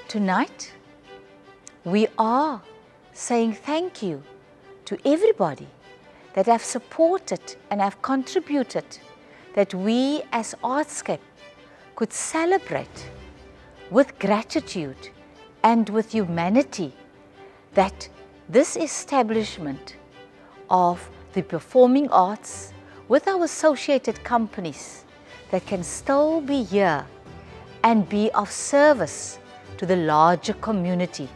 Tonight, we are saying thank you to everybody that have supported and have contributed, that we as Artscape could celebrate with gratitude and with humanity that this establishment of the performing arts with our associated companies that can still be here and be of service to the larger community.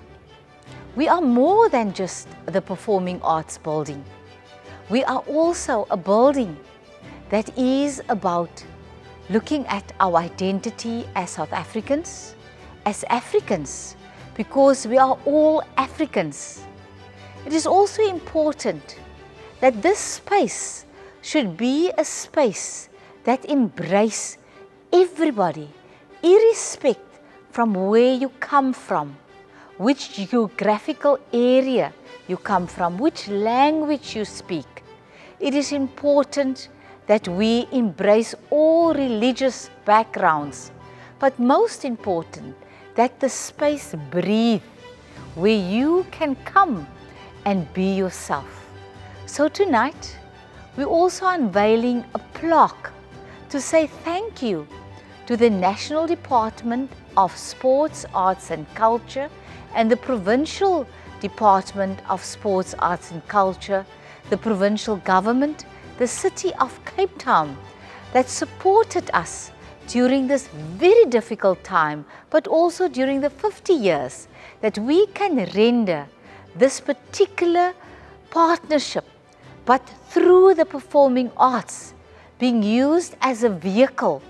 We are more than just the performing arts building. We are also a building that is about looking at our identity as South Africans, because we are all Africans. It is also important that this space should be a space that embraces everybody, irrespective from where you come from, which geographical area you come from, which language you speak. It is important that we embrace all religious backgrounds, but most important, that the space breathe, where you can come and be yourself. So tonight, we're also unveiling a plaque to say thank you to the National Department of Sports, Arts and Culture and the Provincial Department of Sports, Arts and Culture, the provincial government, the City of Cape Town, that supported us during this very difficult time, but also during the 50 years that we can render this particular partnership, but through the performing arts being used as a vehicle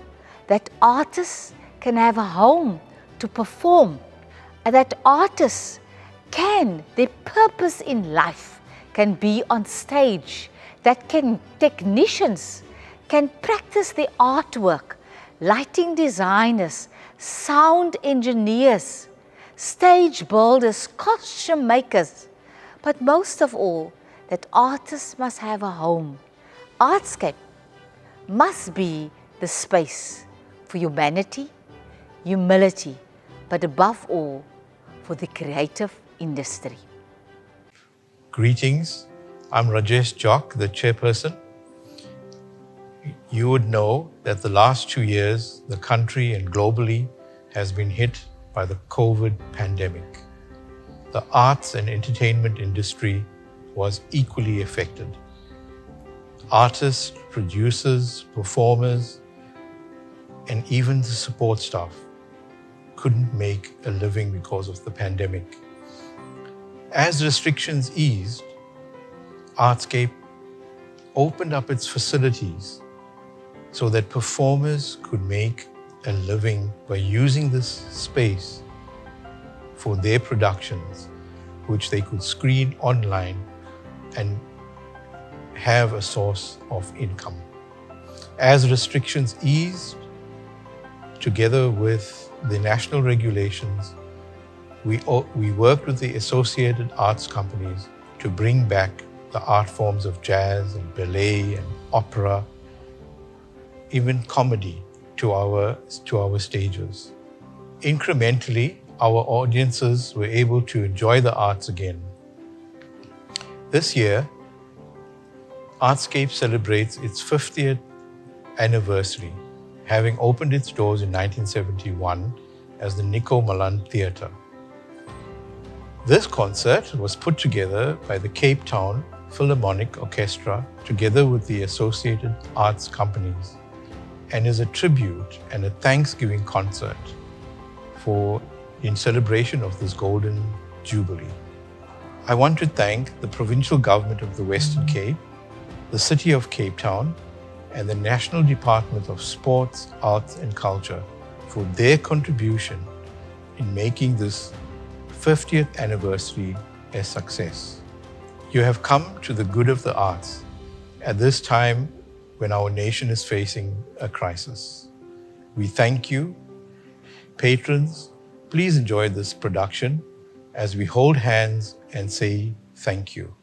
that artists can have a home to perform, and that artists can, their purpose in life can be on stage, that technicians can practice their artwork, lighting designers, sound engineers, stage builders, costume makers, but most of all, that artists must have a home. Artscape must be the space for humanity, humility, but above all, for the creative industry. Greetings, I'm Rajesh Jock, the chairperson. You would know that the last 2 years, the country and globally has been hit by the COVID pandemic. The arts and entertainment industry was equally affected. Artists, producers, performers, and even the support staff couldn't make a living because of the pandemic. As restrictions eased, Artscape opened up its facilities so that performers could make a living by using this space for their productions, which they could screen online and have a source of income. As restrictions eased, together with the national regulations, we worked with the associated arts companies to bring back the art forms of jazz and ballet and opera, even comedy to our stages. Incrementally, our audiences were able to enjoy the arts again. This year, Artscape celebrates its 50th anniversary, having opened its doors in 1971 as the Nico Malan Theatre. This concert was put together by the Cape Town Philharmonic Orchestra together with the associated arts companies, and is a tribute and a Thanksgiving concert in celebration of this Golden Jubilee. I want to thank the Provincial Government of the Western Cape, the City of Cape Town, and the National Department of Sports, Arts and Culture for their contribution in making this 50th anniversary a success. You have come to the good of the arts at this time when our nation is facing a crisis. We thank you. Patrons, please enjoy this production as we hold hands and say thank you.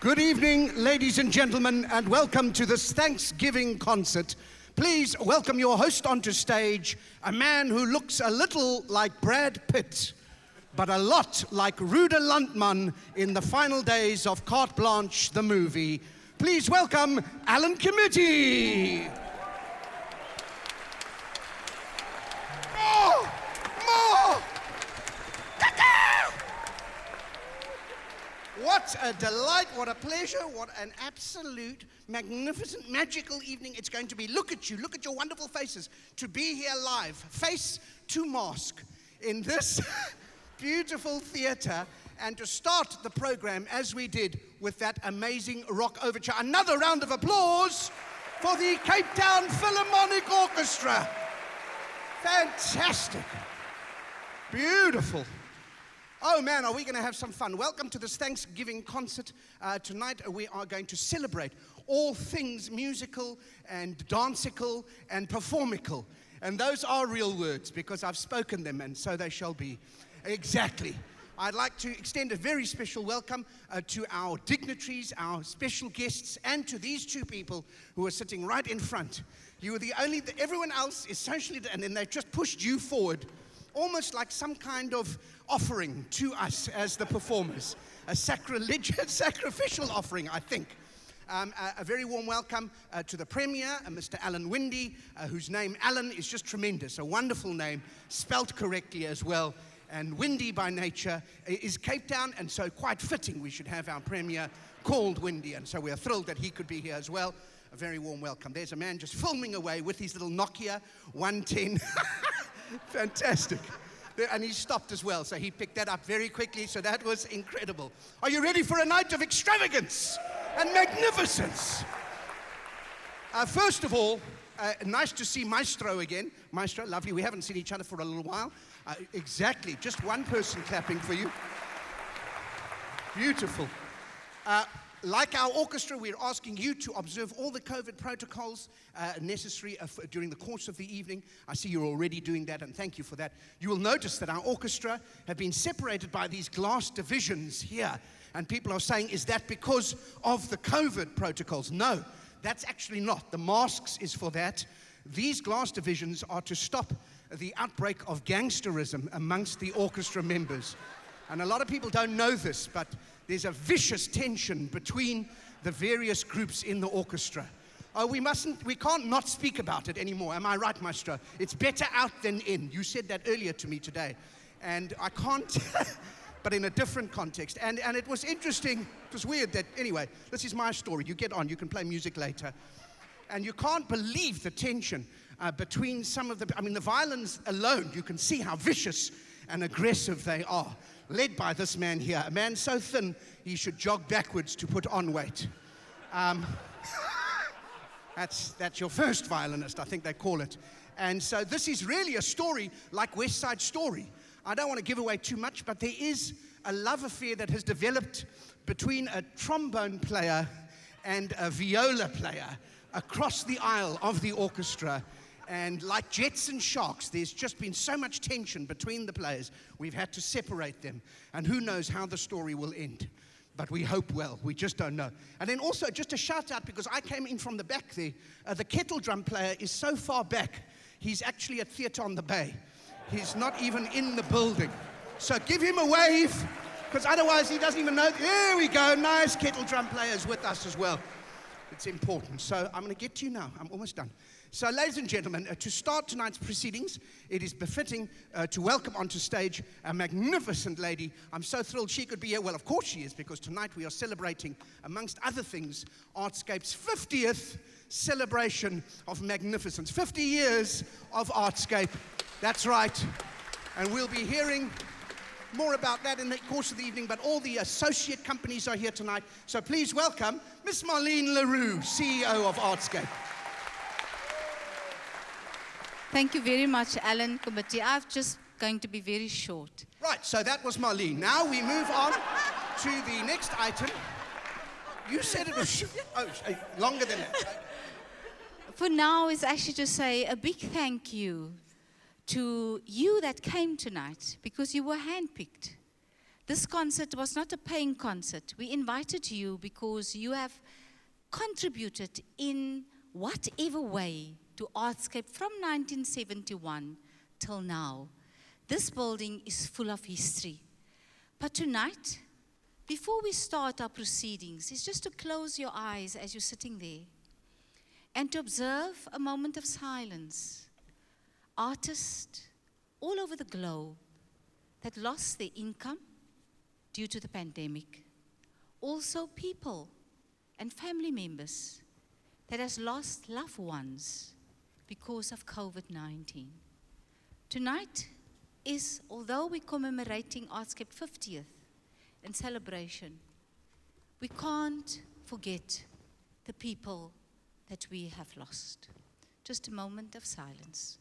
Good evening, ladies and gentlemen, and welcome to this Thanksgiving concert. Please welcome your host onto stage, a man who looks a little like Brad Pitt, but a lot like Ruda Landman in the final days of Carte Blanche, the movie. Please welcome Alan Committee. More! What a delight, what a pleasure, what an absolute magnificent, magical evening it's going to be. Look at you, look at your wonderful faces, to be here live, face to mask, in this beautiful theatre, and to start the program as we did with that amazing rock overture. Another round of applause for the Cape Town Philharmonic Orchestra. Fantastic. Beautiful. Oh man, are we going to have some fun. Welcome to this Thanksgiving concert. Tonight we are going to celebrate all things musical and danceical and performical. And those are real words because I've spoken them, and so they shall be. Exactly. I'd like to extend a very special welcome to our dignitaries, our special guests, and to these two people who are sitting right in front. You are the only, everyone else is socially, and then they've just pushed you forward, almost like some kind of offering to us as the performers. A sacrilegious, sacrificial offering, I think. A very warm welcome to the Premier, Mr. Alan Windy, whose name, Alan, is just tremendous. A wonderful name, spelt correctly as well. And Windy by nature is Cape Town, and so quite fitting we should have our Premier called Windy. And so we are thrilled that he could be here as well. A very warm welcome. There's a man just filming away with his little Nokia 110. Fantastic. And he stopped as well, so he picked that up very quickly, so that was incredible. Are you ready for a night of extravagance and magnificence? First of all, nice to see Maestro again. Maestro, lovely. We haven't seen each other for a little while. Exactly, just one person clapping for you. Beautiful. Like our orchestra, we're asking you to observe all the COVID protocols necessary during the course of the evening. I see you're already doing that, and thank you for that. You will notice that our orchestra have been separated by these glass divisions here, and people are saying, is that because of the COVID protocols? No, that's actually not. The masks is for that. These glass divisions are to stop the outbreak of gangsterism amongst the orchestra members. And a lot of people don't know this, but there's a vicious tension between the various groups in the orchestra. We can't not speak about it anymore. Am I right, Maestro? It's better out than in. You said that earlier to me today. And I can't, but in a different context. And it was interesting, it was weird that, anyway, this is my story. You get on, you can play music later. And you can't believe the tension between some of the violins alone, you can see how vicious and aggressive they are. Led by this man here, a man so thin he should jog backwards to put on weight. That's your first violinist, I think they call it. And so this is really a story like West Side Story. I don't want to give away too much, but there is a love affair that has developed between a trombone player and a viola player across the aisle of the orchestra. And like jets and sharks, there's just been so much tension between the players. We've had to separate them. And who knows how the story will end. But we hope well. We just don't know. And then also, just a shout out, because I came in from the back there. The kettle drum player is so far back, he's actually at Theatre on the Bay. He's not even in the building. So give him a wave, because otherwise he doesn't even know. There we go. Nice kettle drum players with us as well. It's important. So I'm going to get to you now. I'm almost done. So, ladies and gentlemen, to start tonight's proceedings, it is befitting to welcome onto stage a magnificent lady. I'm so thrilled she could be here. Well, of course she is, because tonight we are celebrating, amongst other things, Artscape's 50th celebration of magnificence. 50 years of Artscape. That's right. And we'll be hearing more about that in the course of the evening, but all the associate companies are here tonight. So please welcome Miss Marlene Leroux, CEO of Artscape. Thank you very much, Alan Committee. I'm just going to be very short. Right, so that was Marlene. Now we move on to the next item. You said it was longer than that. For now, is actually to say a big thank you to you that came tonight, because you were handpicked. This concert was not a paying concert. We invited you because you have contributed in whatever way to Artscape from 1971 till now. This building is full of history. But tonight, before we start our proceedings, is just to close your eyes as you're sitting there and to observe a moment of silence. Artists all over the globe that lost their income due to the pandemic. Also people and family members that has lost loved ones because of COVID-19. Tonight is, although we're commemorating Artscape 50th and celebration, we can't forget the people that we have lost. Just a moment of silence.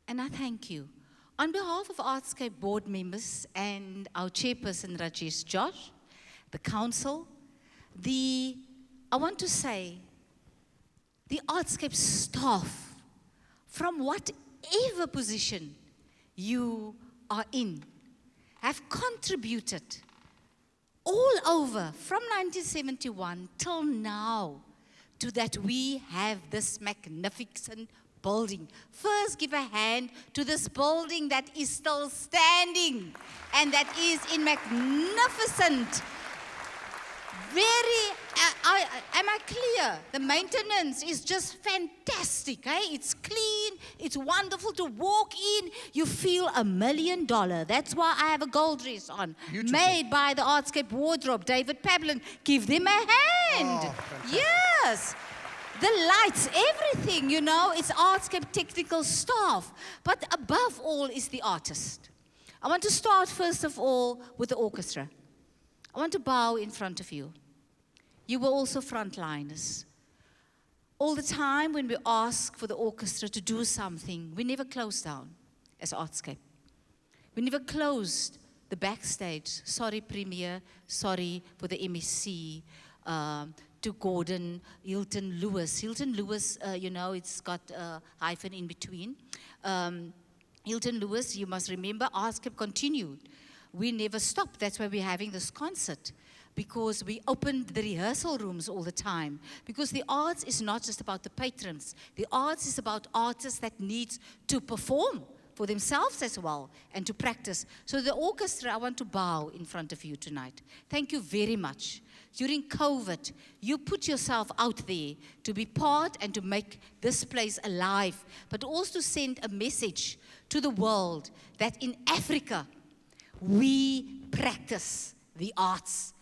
And I thank you. On behalf of Artscape board members and our chairperson, Rajesh Josh, the council, I want to say, the Artscape staff, from whatever position you are in, have contributed all over from 1971 till now to that we have this magnificent building. First, give a hand to this building that is still standing and that is in magnificent, am I clear? The maintenance is just fantastic. It's clean, it's wonderful to walk in. You feel $1 million. That's why I have a gold dress on. Beautiful. Made by the Artscape wardrobe, David Pablin. Give them a hand. Oh, fantastic. Yes. The lights, everything, it's Artscape technical staff. But above all is the artist. I want to start first of all with the orchestra. I want to bow in front of you. You were also frontliners. All the time when we ask for the orchestra to do something, we never closed down as Artscape. We never closed the backstage. Sorry, Premier. Sorry for the MSC. To Gordon, Hilton Lewis. Hilton Lewis, it's got a hyphen in between. Hilton Lewis, you must remember, Artscape continued. We never stopped. That's why we're having this concert, because we opened the rehearsal rooms all the time. Because the arts is not just about the patrons. The arts is about artists that need to perform for themselves as well and to practice. So the orchestra, I want to bow in front of you tonight. Thank you very much. During COVID, you put yourself out there to be part and to make this place alive, but also to send a message to the world that in Africa, we practice the arts.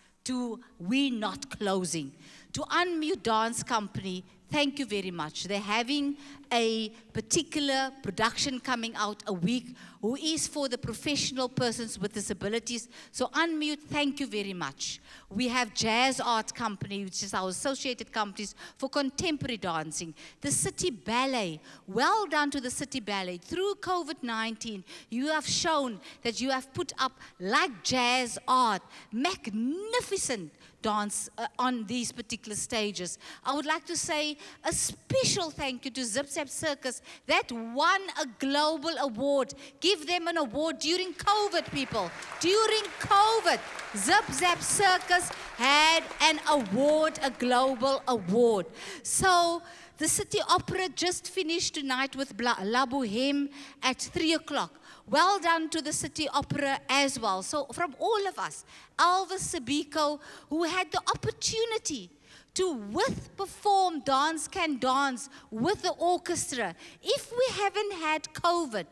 We're not closing. To Unmute Dance Company, thank you very much. They're having a particular production coming out a week who is for the professional persons with disabilities. So Unmute, thank you very much. We have Jazz Art Company, which is our associated companies for contemporary dancing. The City Ballet, well done to the City Ballet. Through COVID-19, you have shown that you have put up, like jazz art, magnificent dance on these particular stages. I would like to say a special thank you to Zip Zap Circus that won a global award. Give them an award during COVID, people. During COVID, Zip Zap Circus had an award, a global award. So the City Opera just finished tonight with La Bohème at 3 o'clock. Well done to the City Opera as well. So from all of us, Elvis Sabiko, who had the opportunity to perform Dance Can Dance with the orchestra. If we haven't had COVID,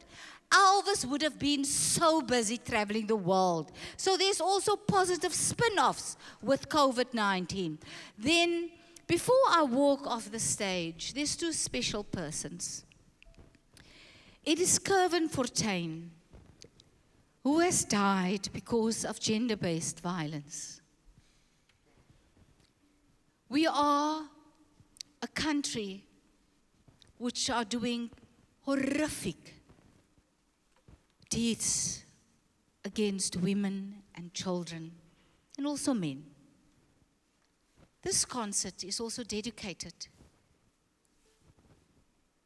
Elvis would have been so busy traveling the world. So there's also positive spin-offs with COVID-19. Then, before I walk off the stage, there's two special persons. It is Kervin Fortuin, who has died because of gender-based violence. We are a country which are doing horrific deeds against women and children, and also men. This concert is also dedicated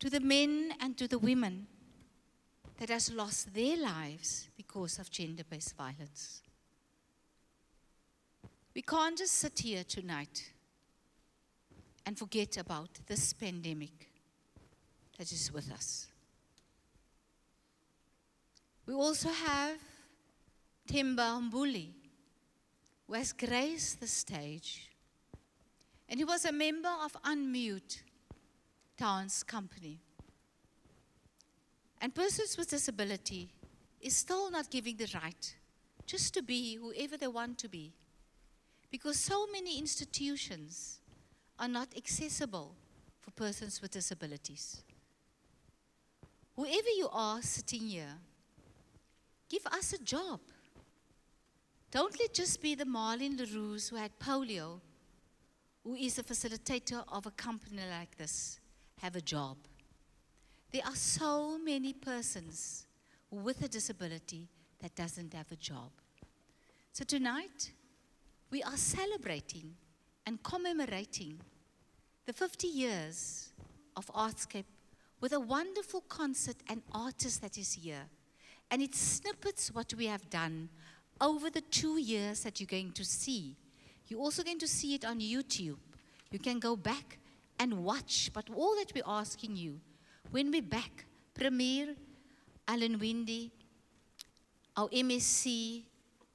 to the men and to the women that has lost their lives because of gender-based violence. We can't just sit here tonight and forget about this pandemic that is with us. We also have Themba Mbuli, who has graced the stage, and he was a member of Unmute Dance Company. And persons with disability is still not giving the right just to be whoever they want to be, because so many institutions are not accessible for persons with disabilities. Whoever you are sitting here, give us a job. Don't let just be the Marlene Leroux who had polio, who is a facilitator of a company like this, have a job. There are so many persons with a disability that doesn't have a job. So tonight, we are celebrating and commemorating the 50 years of Artscape with a wonderful concert and artist that is here. And it snippets what we have done over the 2 years that you're going to see. You're also going to see it on YouTube. You can go back and watch. But all that we're asking you, when we're back, Premier, Alan Windy, our MSC,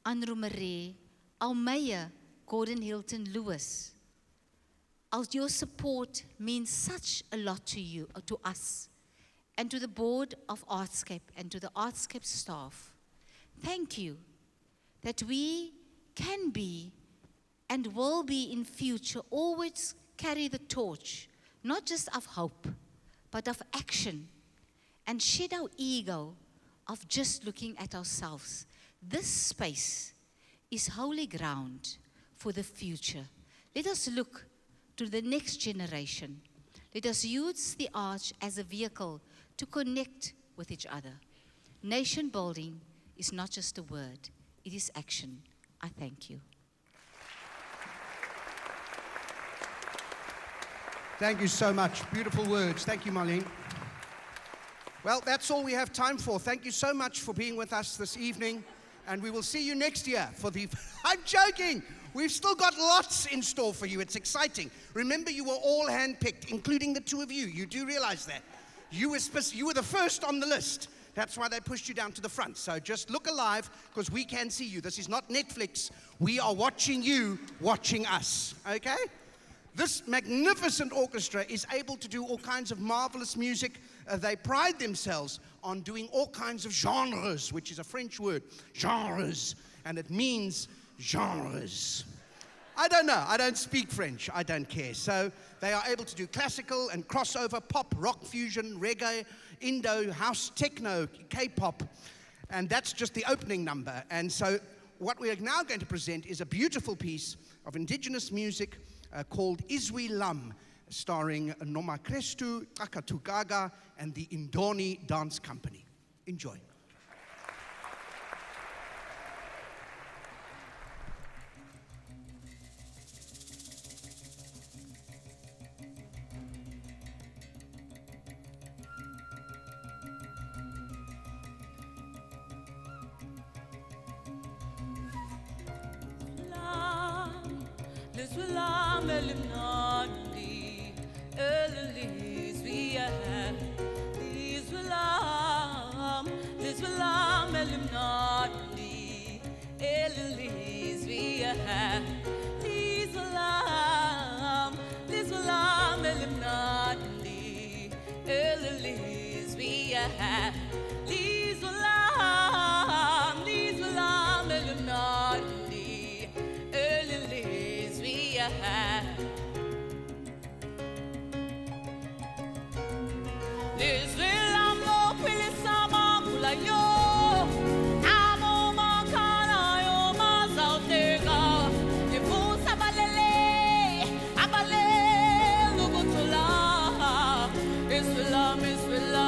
Anru Marais, our Mayor, Gordon Hilton Lewis, your support means such a lot to you, to us, and to the board of Artscape and to the Artscape staff. Thank you that we can be and will be in future always carry the torch, not just of hope, but of action, and shed our ego of just looking at ourselves. This space is holy ground for the future. Let us look to the next generation. Let us use the arts as a vehicle to connect with each other. Nation building is not just a word, it is action. I thank you. Thank you so much. Beautiful words. Thank you, Marlene. Well, that's all we have time for. Thank you so much for being with us this evening. And we will see you next year for the... I'm joking. We've still got lots in store for you. It's exciting. Remember, you were all handpicked, including the two of you. You do realize that. You were the first on the list. That's why they pushed you down to the front. So just look alive, because we can see you. This is not Netflix. We are watching you, watching us. Okay? This magnificent orchestra is able to do all kinds of marvelous music. They pride themselves on doing all kinds of genres, which is a French word, genres, and it means genres. I don't know. I don't speak French. I don't care. So they are able to do classical and crossover, pop, rock, fusion, reggae, Indo, house, techno, K-pop, and that's just the opening number. And so what we are now going to present is a beautiful piece of indigenous music called Izwi Lam, starring Noma Krestu, Takatugaga, and the Indoni Dance Company. Enjoy. Islam, Islam, Islam,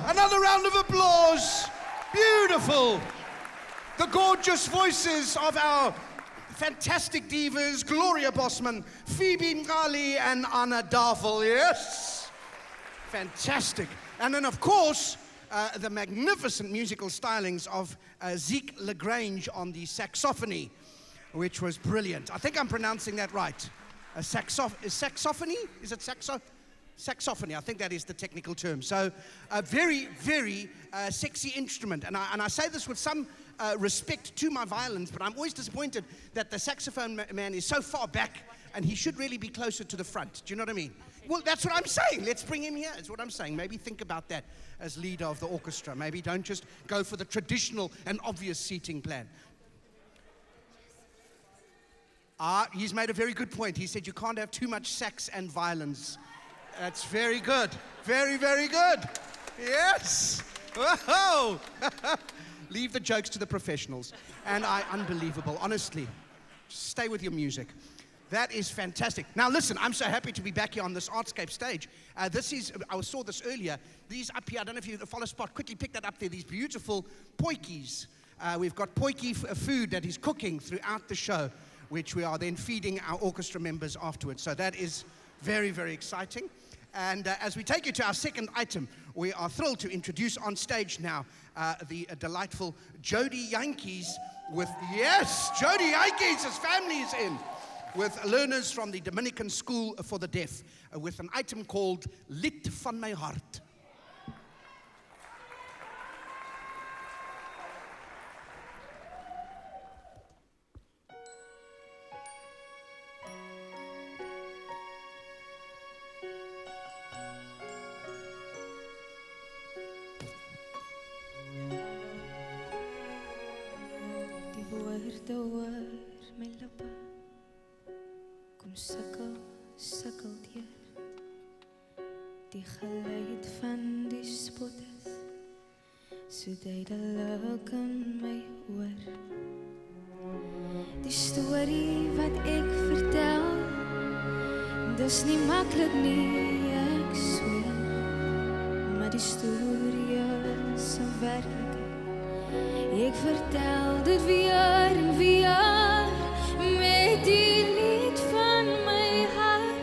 Another round of applause. Beautiful. The gorgeous voices of our fantastic divas, Gloria Bosman, Phoebe Mgali, and Anna Darvel. Yes. Fantastic. And then, of course, the magnificent musical stylings of Zeke Lagrange on the saxophony, which was brilliant. I think I'm pronouncing that right. Saxophony? Is it saxophony? I think that is the technical term. So a very, very sexy instrument. And I say this with some respect to my violins, but I'm always disappointed that the saxophone man is so far back, and he should really be closer to the front. Do you know what I mean? Well, that's what I'm saying. Let's bring him here. That's what I'm saying. Maybe think about that as leader of the orchestra. Maybe don't just go for the traditional and obvious seating plan. He's made a very good point. He said you can't have too much sax and violins. That's very good. Very, very good. Yes. Whoa. Leave the jokes to the professionals. And unbelievable, honestly. Stay with your music. That is fantastic. Now listen, I'm so happy to be back here on this Artscape stage. I saw this earlier. These up here, I don't know if you follow Spot, quickly pick that up there, these beautiful potjies. We've got potjie food that is cooking throughout the show, which we are then feeding our orchestra members afterwards. So that is very, very exciting. And as we take you to our second item, we are thrilled to introduce on stage now the delightful Jody Yankees with, yes, Jody Yankees, his family is in, with learners from the Dominican School for the Deaf, with an item called Lied van my hart. My lippe kom sukkel deur die geluid van die spotters so duidelik in my oor die storie wat ek vertel dis nie maklik nie ek sweer maar die storie is 'n werklikheid ek vertel dit weer en weer met die lied van my hart,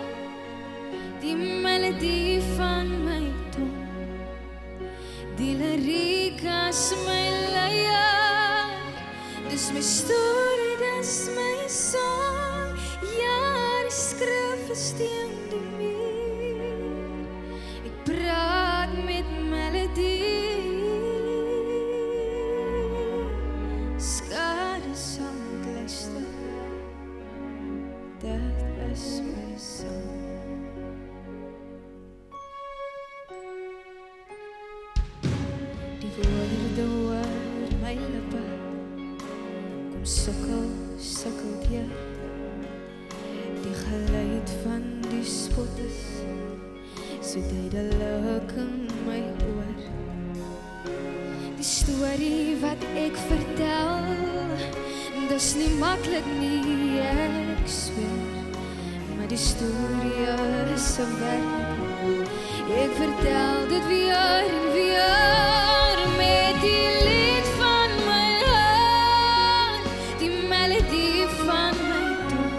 die melodie van my tong, die liriek as my leier, dis my storie, dis my song, ja, die skrif is teen die muur, ek praat met melodie. Sukkel deur die geluid van die spotters so duidelik in my oor die storie wat ek vertel dis nie maklik nie ek sweer maar die storie is 'n werklikheid ek vertel dit weer en weer met die lied van my melodie van my tong,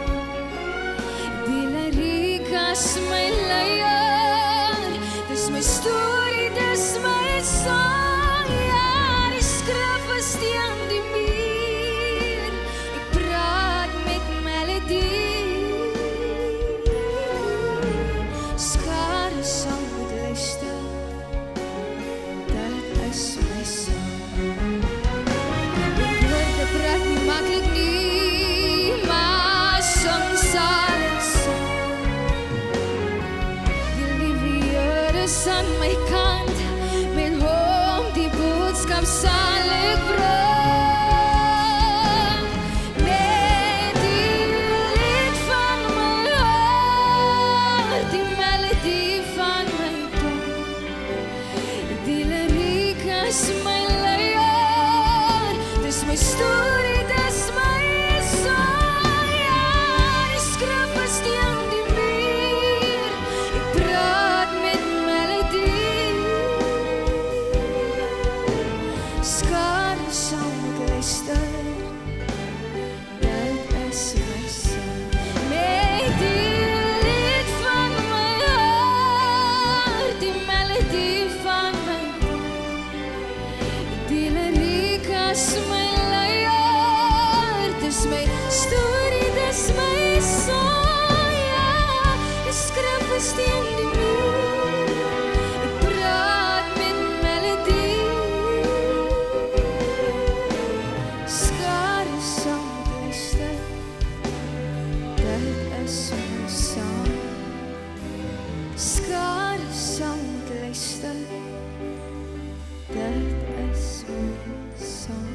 die liriek as my leier, dis my storie, dis my song, ja, die skrif is teen die muur, ek praat met melodie, skare sal moet luister, dat is my song, die woorde praat nie maklik nie, aan my kant, met hom die boodskap sal ek bring. Met die lied van my hart, die melodie van my tong, die liriek is my leier, dis my storie, dis my song, ja, die skrif is teen die muur, ek praat met melodie. skare saam met luister. Dit is my sang. Met die lied van my hart, die melodie van my die liriek as my leier, dis my storie, dis my song, ja, die skrif is teen die muur, ek praat met melodie, skare saam met luister, dit is my sang, skare saam met luister, dit is my sang.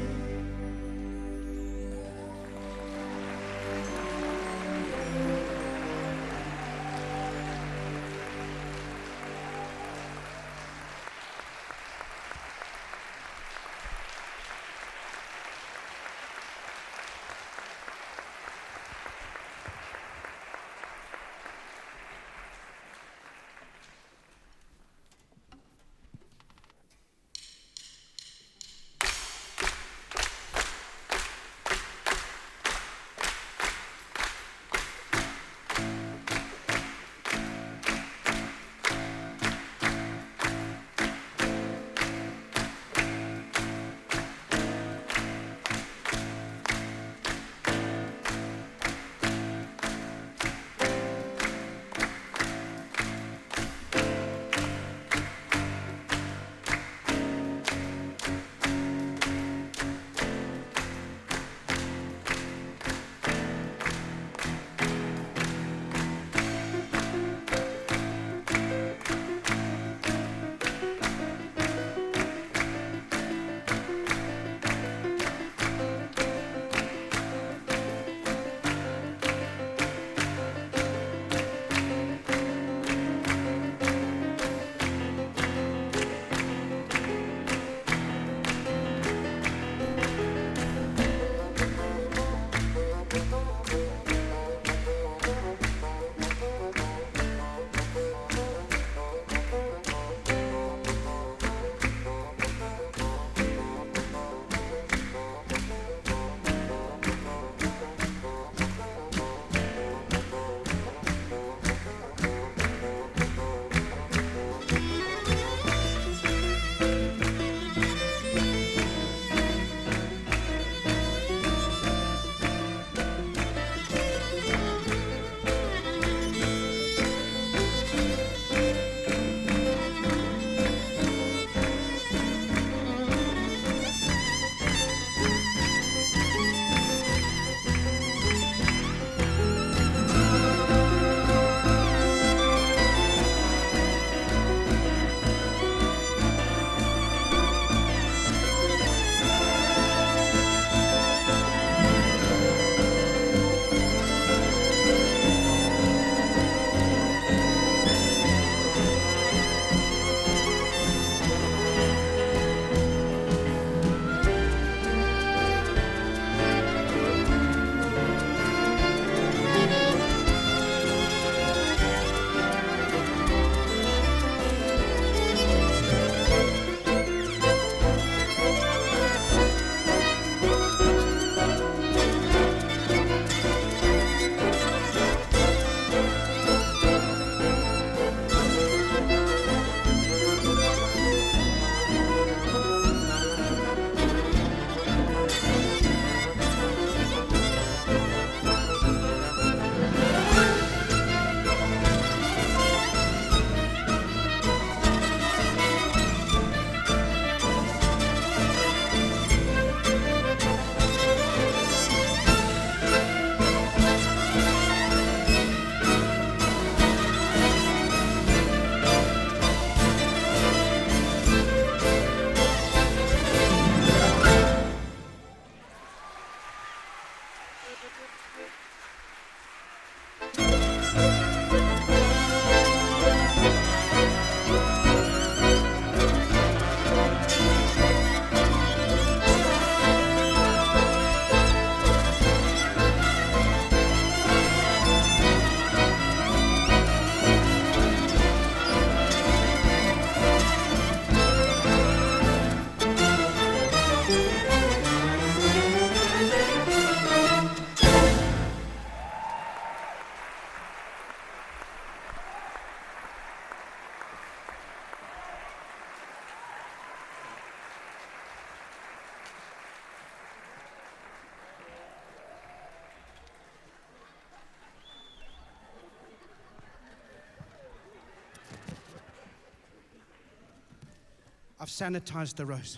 I've sanitized the rose.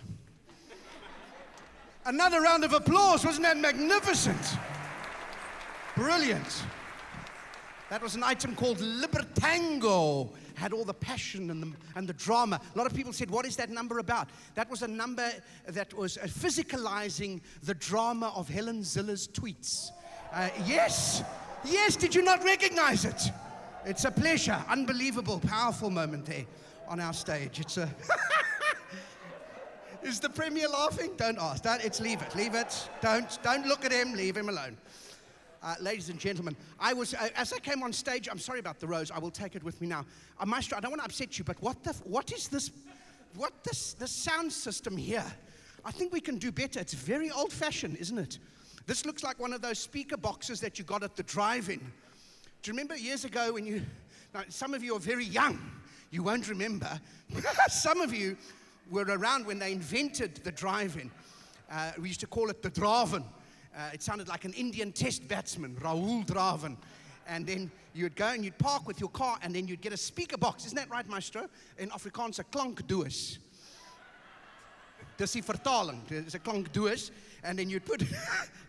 Another round of applause. Wasn't that magnificent? Brilliant. That was an item called Libertango. Had all the passion and the drama. A lot of people said, what is that number about? That was a number that was physicalizing the drama of Helen Zille's tweets. Yes, did you not recognize it? It's a pleasure. Unbelievable, powerful moment there on our stage. It's a... Is the Premier laughing? Don't ask. Leave it. Don't look at him. Leave him alone. Ladies and gentlemen, as I came on stage, I'm sorry about the rose. I will take it with me now. Maestro, I don't want to upset you, but what is this? The sound system here? I think we can do better. It's very old-fashioned, isn't it? This looks like one of those speaker boxes that you got at the drive-in. Do you remember years ago when you... Now, some of you are very young. You won't remember. Some of you were around when they invented the drive-in. We used to call it the Draven. It sounded like an Indian test batsman, Rahul Draven. And then you'd go and you'd park with your car and then you'd get a speaker box. Isn't that right, Maestro? In Afrikaans, 'n klankdoos. Dis die vertaling. It's a klankdoos. And then you'd put...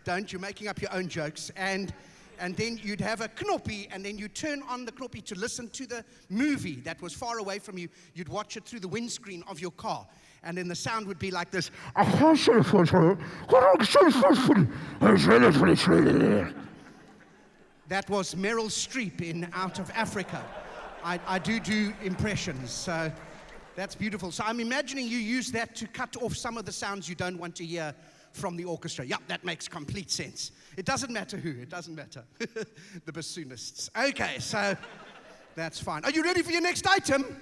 Don't, you're making up your own jokes. And then you'd have a knoppie, and then you'd turn on the knoppie to listen to the movie that was far away from you. You'd watch it through the windscreen of your car. And then the sound would be like this. That was Meryl Streep in Out of Africa. I do impressions, so that's beautiful. So I'm imagining you use that to cut off some of the sounds you don't want to hear from the orchestra. Yep, that makes complete sense. It doesn't matter who, it doesn't matter. The bassoonists. Okay, so that's fine. Are you ready for your next item?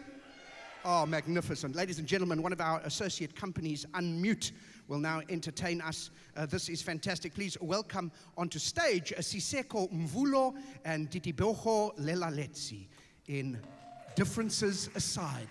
Oh, magnificent. Ladies and gentlemen, one of our associate companies, Unmute, will now entertain us. This is fantastic. Please welcome onto stage Siseko Mvulo and Titiboho Lelaletsi in Differences Aside.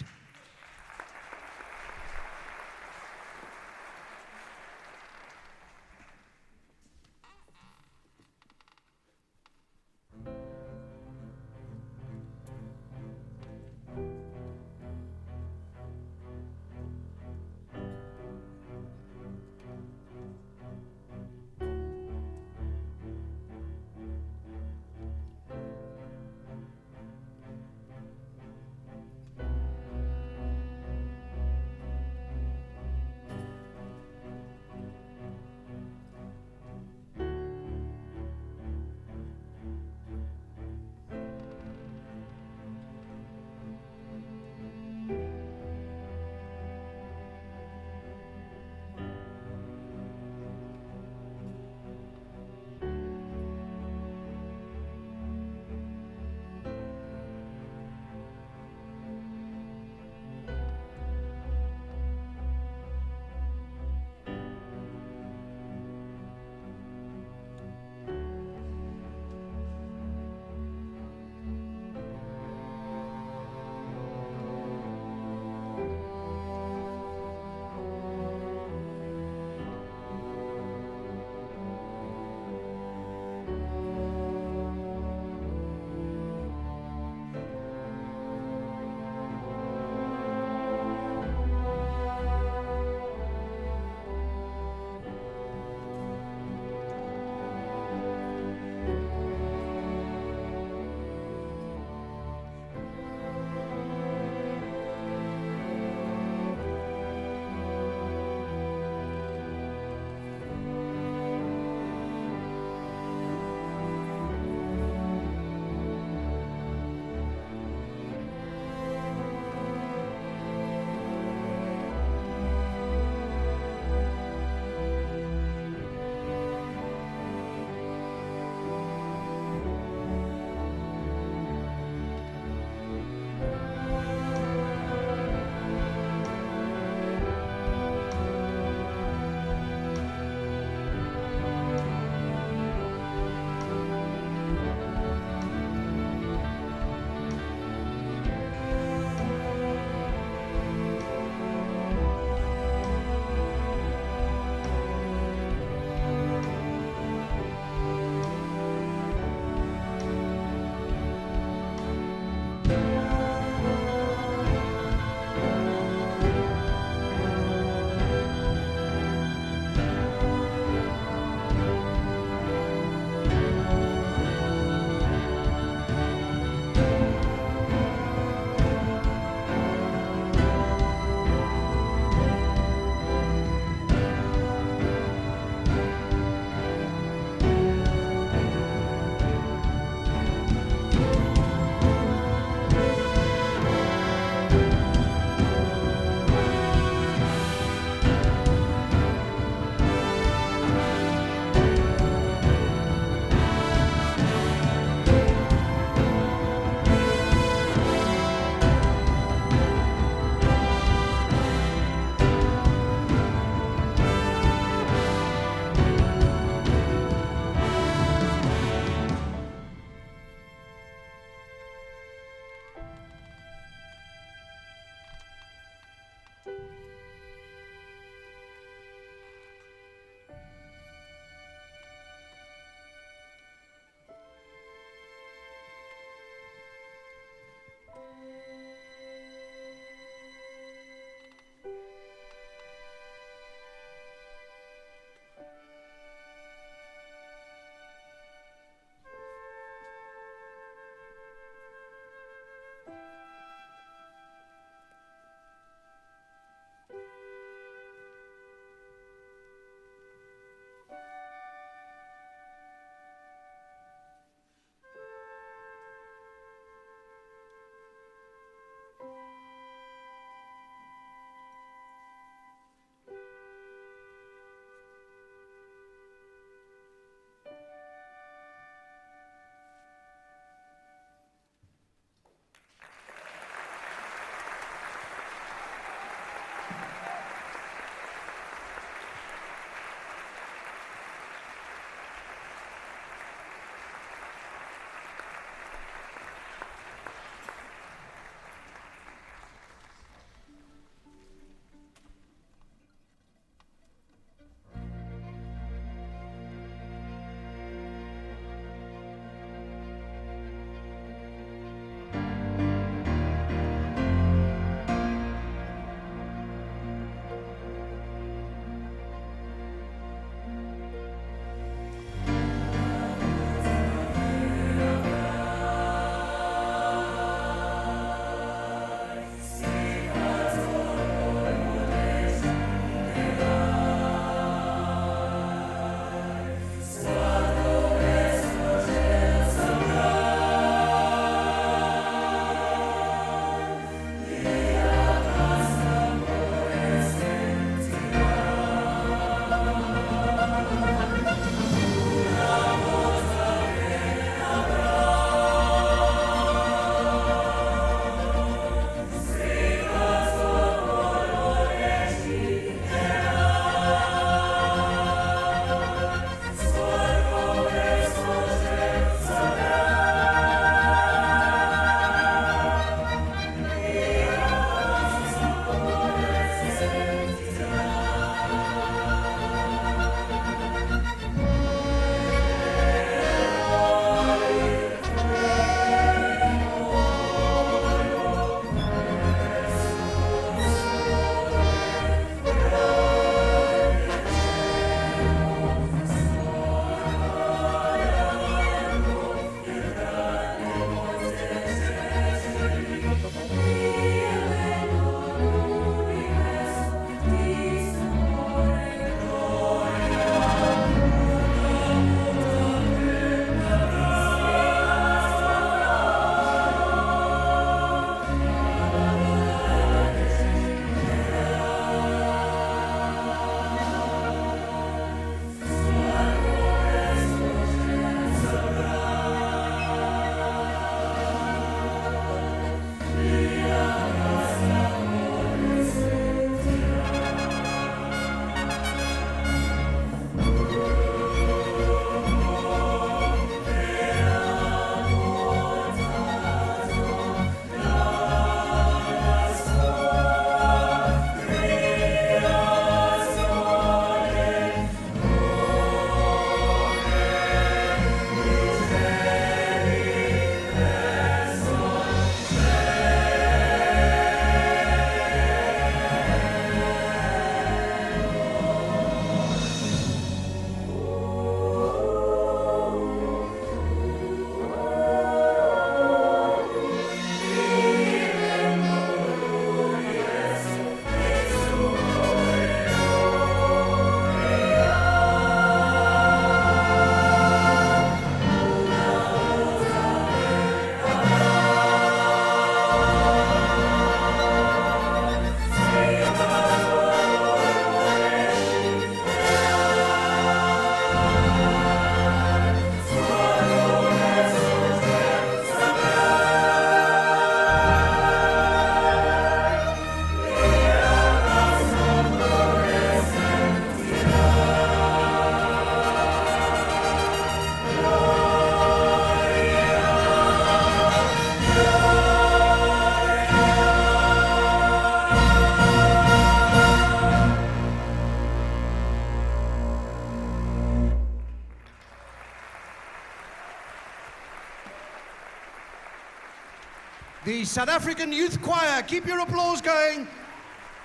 The South African Youth Choir. Keep your applause going.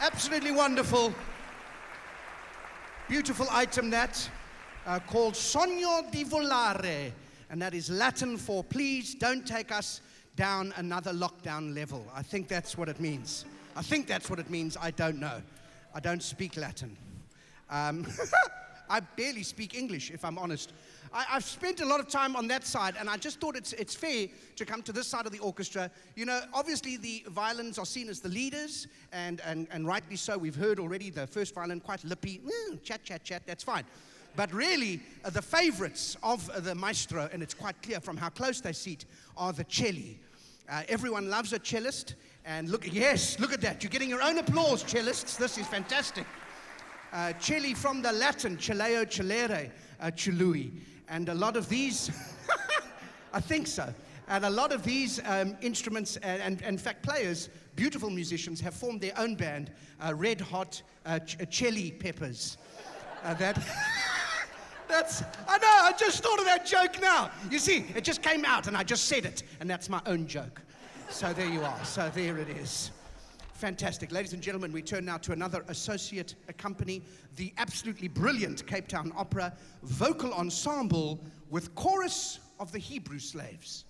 Absolutely wonderful. Beautiful item that, called Sogno di Volare. And that is Latin for please don't take us down another lockdown level. I think that's what it means. I don't know. I don't speak Latin. I barely speak English, if I'm honest. I've spent a lot of time on that side, and I just thought it's fair to come to this side of the orchestra. You know, obviously the violins are seen as the leaders, and rightly so. We've heard already the first violin, quite lippy, chat, that's fine. But really, the favorites of the maestro, and it's quite clear from how close they sit, are the celli. Everyone loves a cellist, and look at that. You're getting your own applause, cellists. This is fantastic. Celli from the Latin, celeo, celere, celui. And a lot of these, I think so. And a lot of these instruments and in fact players, beautiful musicians, have formed their own band, Red Hot Chili Peppers. I know, I just thought of that joke now. You see, it just came out and I just said it, and that's my own joke. So there you are, so there it is. Fantastic. Ladies and gentlemen, we turn now to another associate company, the absolutely brilliant Cape Town Opera Vocal Ensemble with Chorus of the Hebrew Slaves.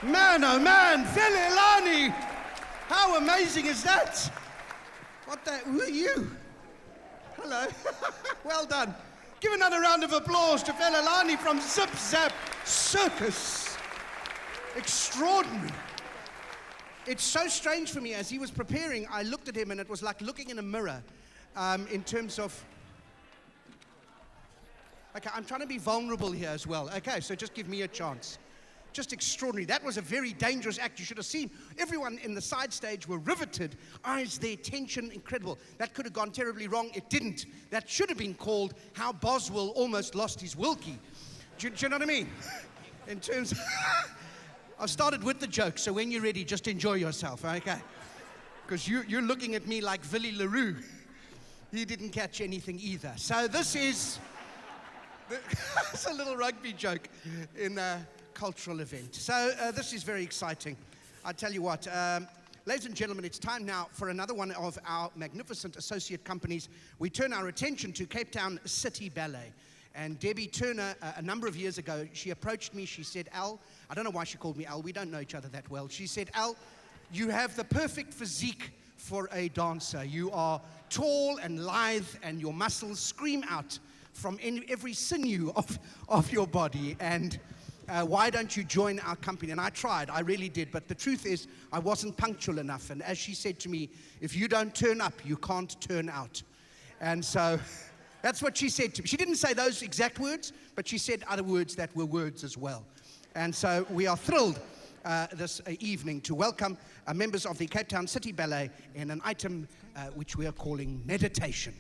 Man, oh man, Felelani! How amazing is that? Who are you? Hello. Well done. Give another round of applause to Felelani from Zip Zap Circus. Extraordinary. It's so strange for me. As he was preparing, I looked at him and it was like looking in a mirror in terms of... Okay, I'm trying to be vulnerable here as well. Okay, so just give me a chance. Just extraordinary. That was a very dangerous act. You should have seen. Everyone in the side stage were riveted. Eyes there, tension, incredible. That could have gone terribly wrong. It didn't. That should have been called How Boswell Almost Lost His Wilkie. Do you know what I mean? In terms of... I've started with the joke, so when you're ready, just enjoy yourself, okay? Because you're looking at me like Villy LaRue. He didn't catch anything either. So this is... It's a little rugby joke in a cultural event. So this is very exciting. I tell you what, ladies and gentlemen, it's time now for another one of our magnificent associate companies. We turn our attention to Cape Town City Ballet. And Debbie Turner, a number of years ago, she approached me. She said, Al, I don't know why she called me Al. We don't know each other that well. She said, Al, you have the perfect physique for a dancer. You are tall and lithe, and your muscles scream out from every sinew of your body. And why don't you join our company? And I tried. I really did. But the truth is, I wasn't punctual enough. And as she said to me, if you don't turn up, you can't turn out. And so... That's what she said to me. She didn't say those exact words, but she said other words that were words as well. And so we are thrilled this evening to welcome members of the Cape Town City Ballet in an item which we are calling Meditation.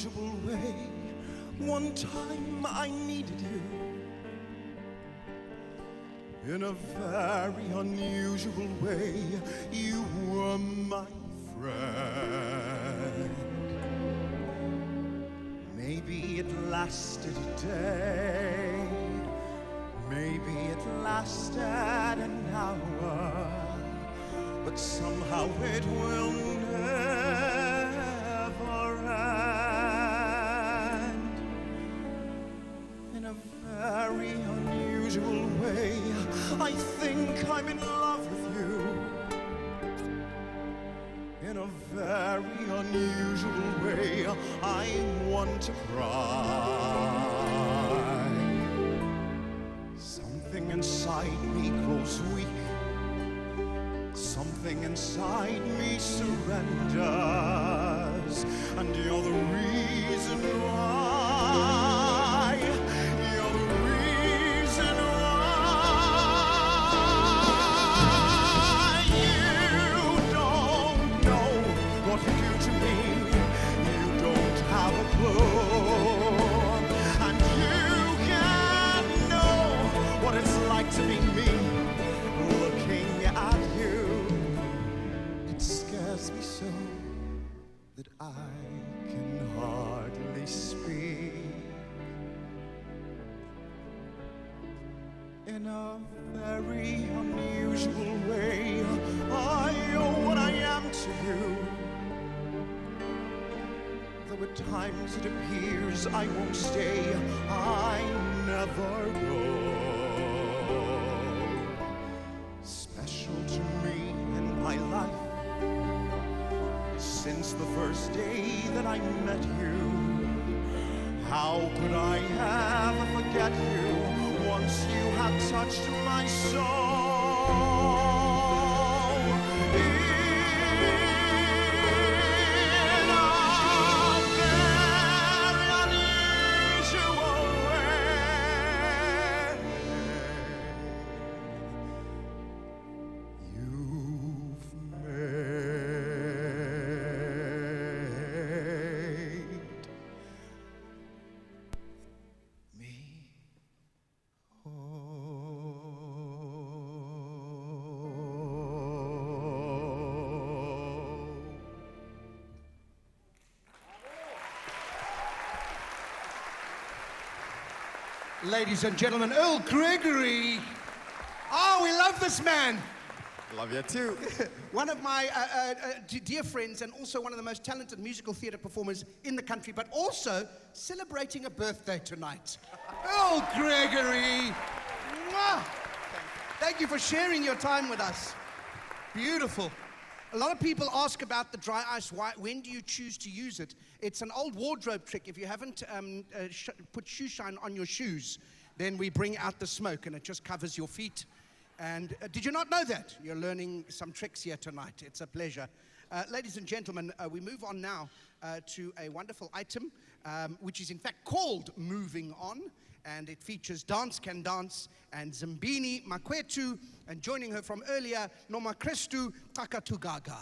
unusual way. One time I needed you in a very unusual way. You were my friend. Maybe it lasted a day, maybe it lasted an hour, but somehow it will never end. In a very unusual way, I think I'm in love with you. In a very unusual way, I want to cry. Something inside me grows weak. Something inside me surrenders. And you're the reason why. You're the reason why. You don't know what you do to me. You don't have a clue. And you can't know what it's like to be me. Looking at you, it scares me so that I can hardly speak. In a very unusual way, I owe what I am to you. Though at times it appears I won't stay, I never go. Special to me in my life, since the first day that I met you. How could I ever forget you once you had touched my soul? In a very unusual way, you've made me Ladies and gentlemen, Earl Gregory. Oh, we love this man. love you too. One of my dear friends, and also one of the most talented musical theatre performers in the country, but also celebrating a birthday tonight. Earl Gregory. Mwah. Thank you for sharing your time with us. Beautiful. A lot of people ask about the dry ice. When do you choose to use it? It's an old wardrobe trick. If you haven't put shoe shine on your shoes, then we bring out the smoke and it just covers your feet. And did you not know that? You're learning some tricks here tonight. It's a pleasure. Ladies and gentlemen, we move on now to a wonderful item, which is in fact called Moving On. And it features Dance Can Dance and Zimbini Makwetu, and joining her from earlier, Noma Krestu Takatugaga.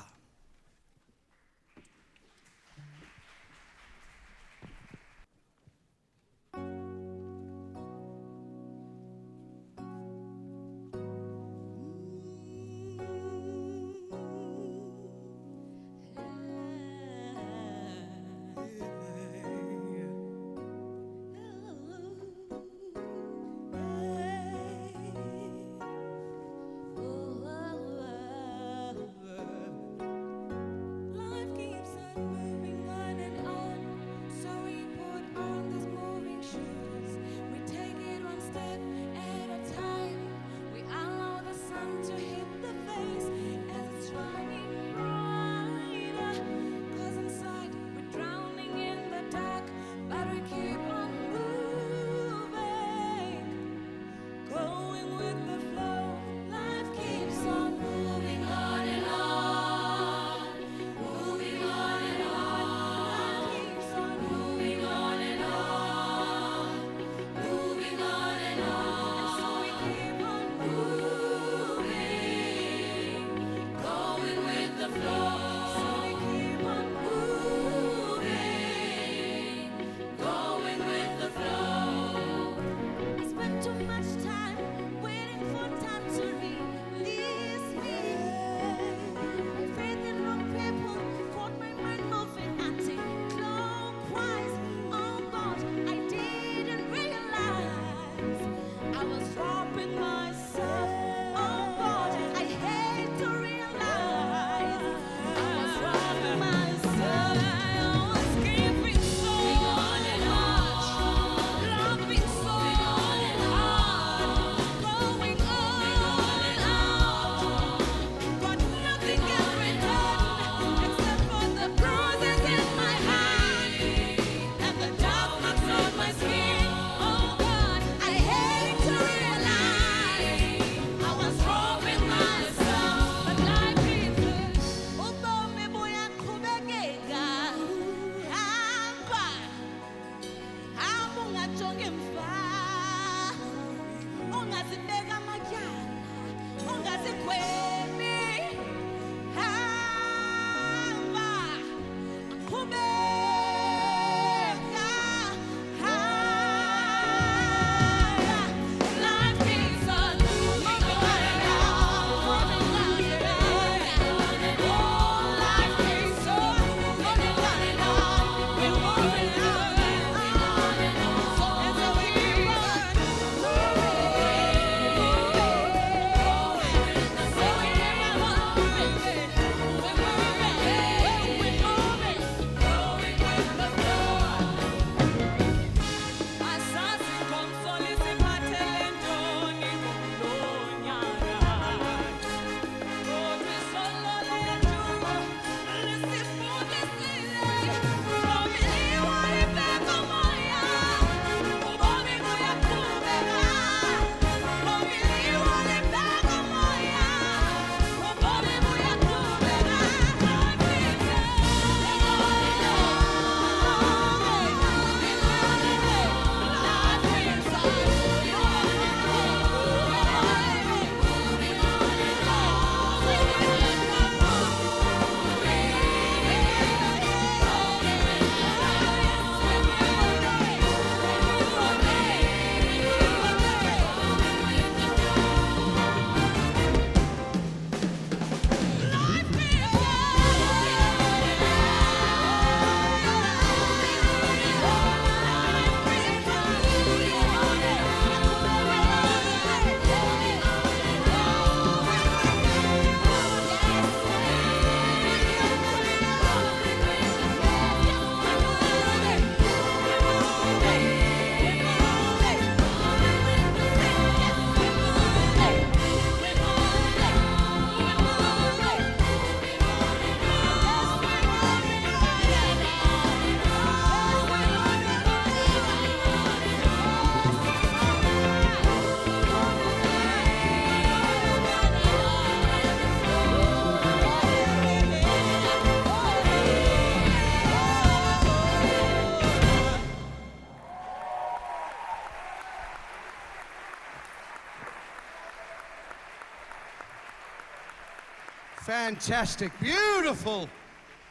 Fantastic, beautiful.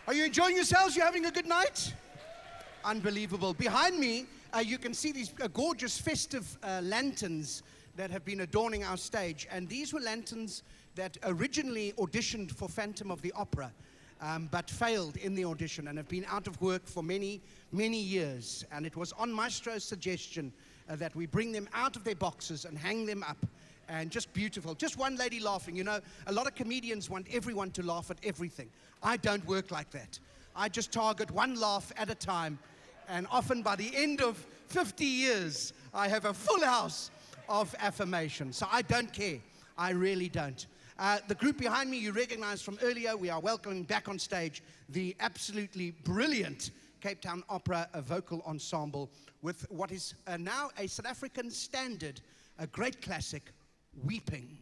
Are you enjoying yourselves? You having a good night? Unbelievable. Behind me, you can see these gorgeous festive lanterns that have been adorning our stage. And these were lanterns that originally auditioned for Phantom of the Opera, but failed in the audition and have been out of work for many, many years. And it was on Maestro's suggestion that we bring them out of their boxes and hang them up. And just beautiful. Just one lady laughing. You know, a lot of comedians want everyone to laugh at everything. I don't work like that. I just target one laugh at a time. And often by the end of 50 years, I have a full house of affirmation. So I don't care. I really don't. The group behind me, you recognize from earlier, we are welcoming back on stage the absolutely brilliant Cape Town Opera vocal ensemble with what is now a South African standard, a great classic, Weeping.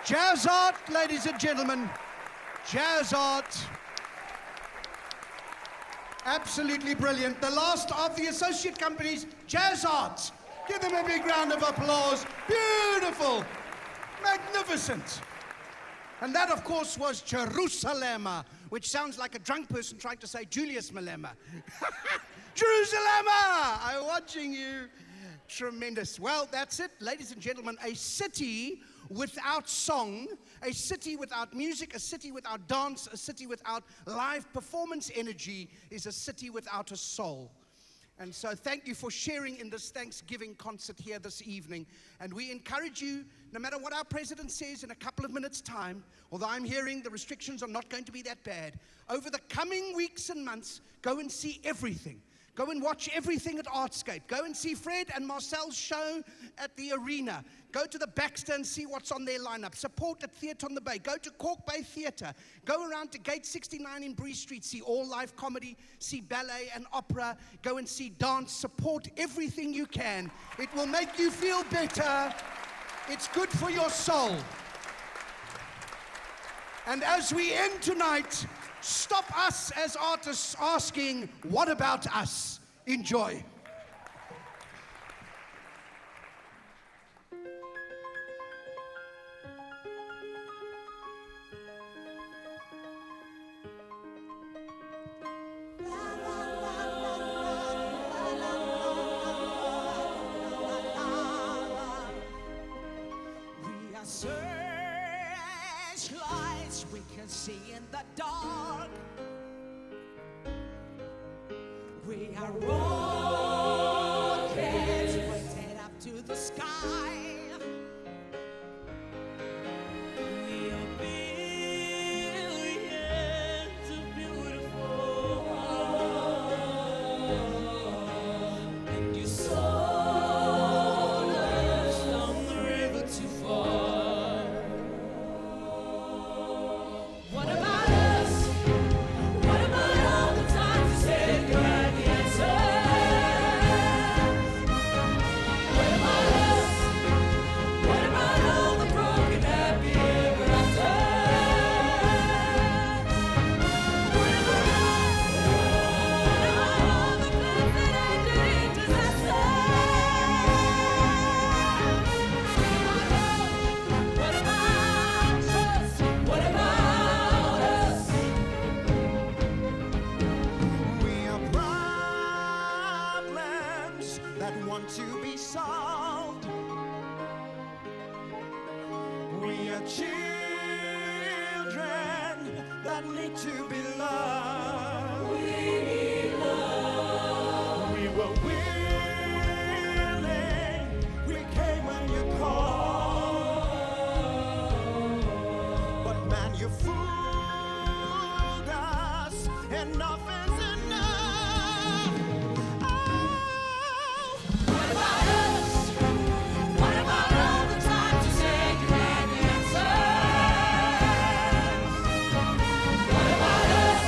Jazz art, ladies and gentlemen. Jazz art. Absolutely brilliant. The last of the associate companies, Jazz Art. Give them a big round of applause. Beautiful. Magnificent. And that, of course, was Jerusalem, which sounds like a drunk person trying to say Julius Malema. Jerusalem! I'm watching you. Tremendous. Well, that's it, ladies and gentlemen. A city without song, a city without music, a city without dance, a city without live performance energy is a city without a soul. And so thank you for sharing in this Thanksgiving concert here this evening. And we encourage you, no matter what our president says in a couple of minutes' time, although I'm hearing the restrictions are not going to be that bad, over the coming weeks and months, go and see everything. Go and watch everything at Artscape. Go and see Fred and Marcel's show at the arena. Go to the Baxter and see what's on their lineup. Support at Theatre on the Bay. Go to Cork Bay Theatre. Go around to Gate 69 in Bree Street. See all live comedy. See ballet and opera. Go and see dance. Support everything you can. It will make you feel better. It's good for your soul. And as we end tonight, stop us as artists asking, what about us? Enjoy. We are searchlights we can see in the dark. We are rockets pointed up to the sky. We are billions of beautiful hearts. And you sold us down the river too far. What about us? What about all the times you said you had the answers? What about us? What about all the broken happy ever afters? What about us? What about all the plans that ended in disaster? What about us? What about us? We are problems that want to be solved. We are children that need to be loved. We need love. We were willing. We came when you called. But man, you fooled us. Enough is enough. Oh. What about us? What about all the times you said you had the answers? What about us?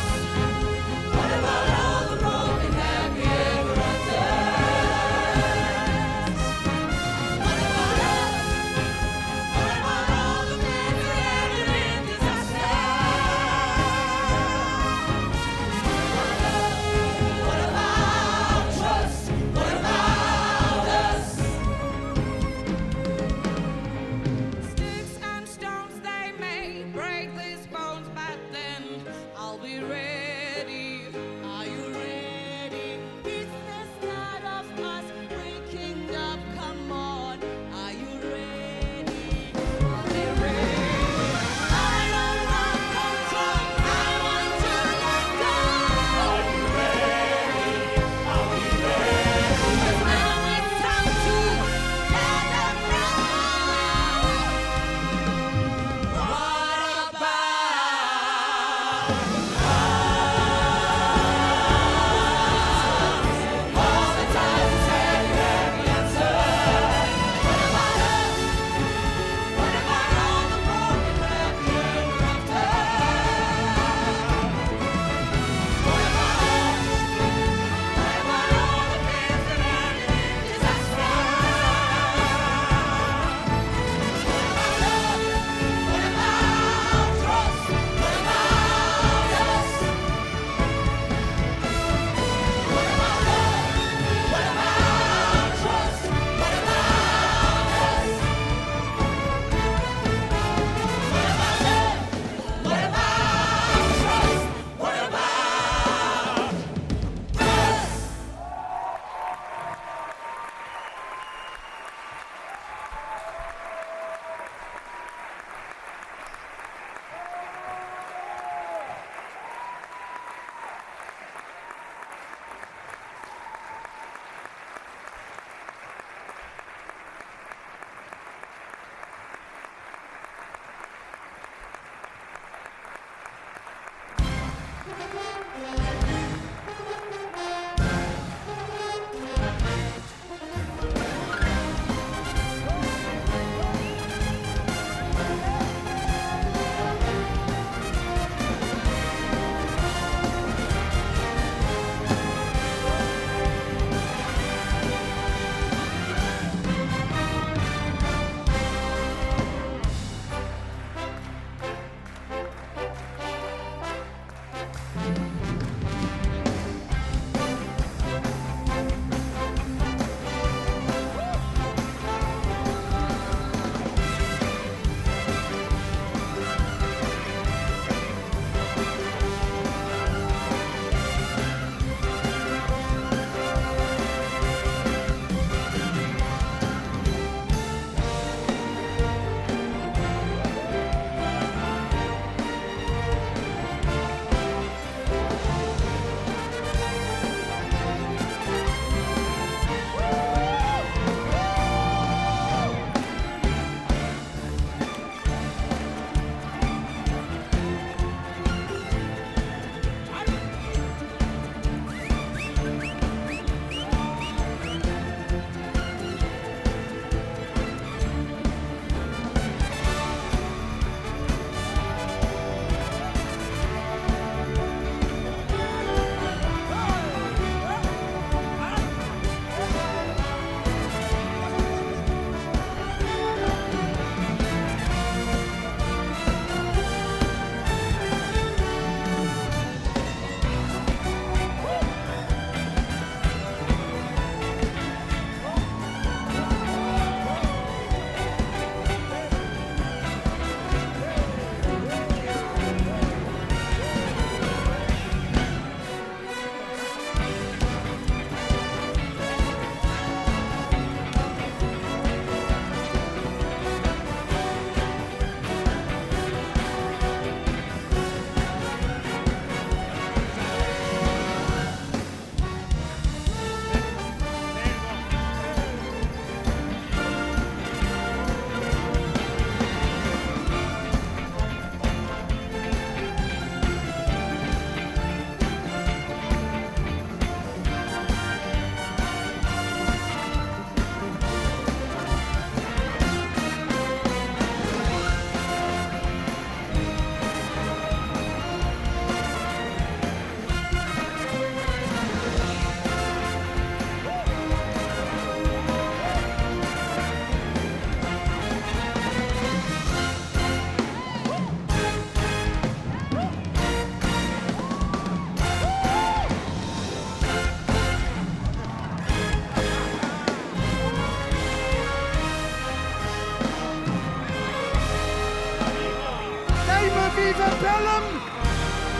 Aviva Bellum,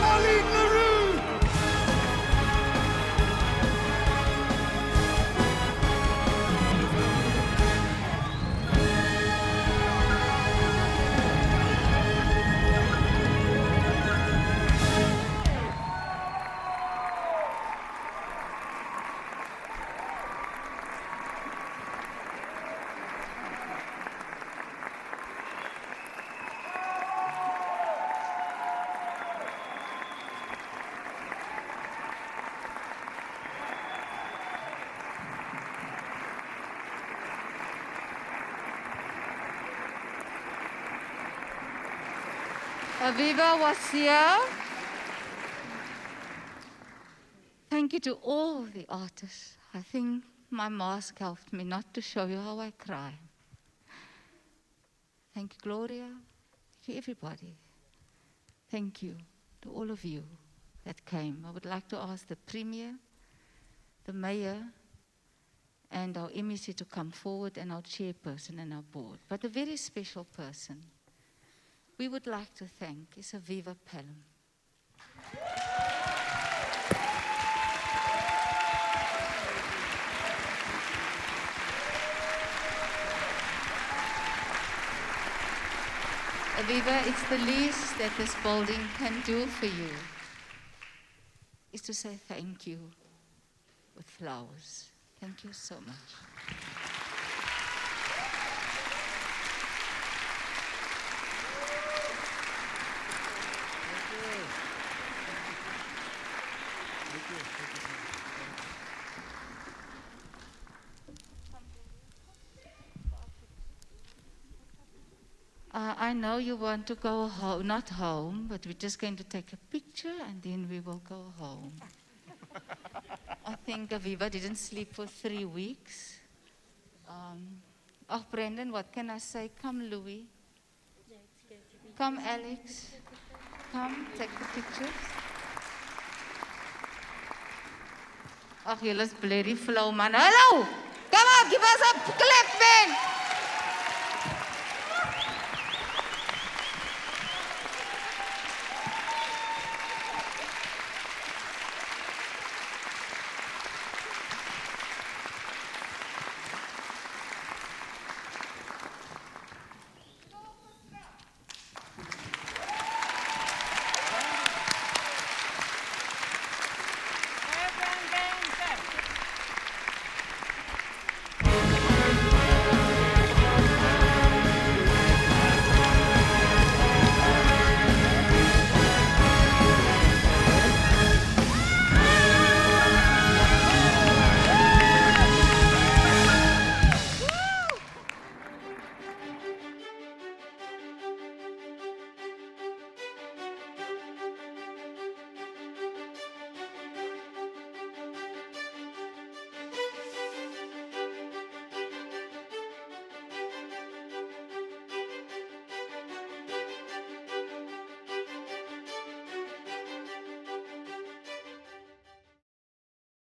Marlene LaRue. Aviva was here. Thank you to all the artists. I think my mask helped me not to show you how I cry. Thank you, Gloria. Thank you, everybody. Thank you to all of you that came. I would like to ask the Premier, the Mayor, and our MEC to come forward, and our Chairperson and our Board. But a very special person we would like to thank is Aviva Pelham. Aviva, it's the least that this building can do for you, is to say thank you with flowers. Thank you so much. I know you want to go home, not home, but we're just going to take a picture and then we will go home. I think Aviva didn't sleep for 3 weeks. Oh, Brendan, what can I say? Come, Louis. Come, Alex. Come, take the pictures. Ach, julle is bloody flou, man. Hallo! Come on, give us a clap, man!